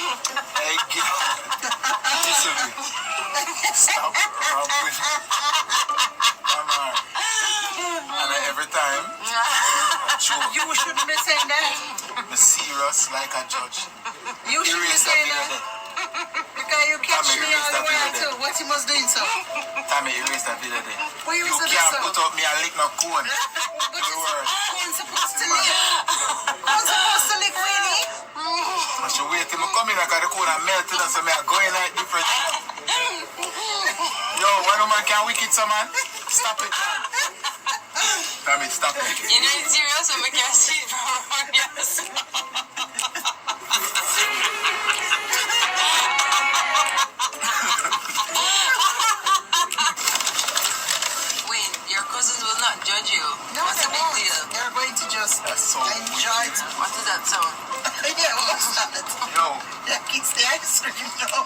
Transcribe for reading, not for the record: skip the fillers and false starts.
Hey, listen to me. Stop rubbing. Come on. And every time, a joke. You shouldn't be saying that. I'm serious like a judge. You shouldn't be Erase that saying video that. there. Because you catch Tommy, me erase all the that way video until there. what he was doing so. Tommy, erase that video there. What you You was doing can't so? put up me and lick no cone. But The you're word. supposed to lick. I'm supposed to lick, Winnie. I should wait till I come in and the cone and melt it so I go in like different. Yo, why no man can wicked some man? Stop it, man. Tommy, stop it. You know it's serious when we can see it from around your Wait, your cousins will not judge you. No, What's they the big won't. deal? They're going to just That's so enjoy it. What is that sound? Yeah, what's that? Yo, Yeah, it's the ice cream now.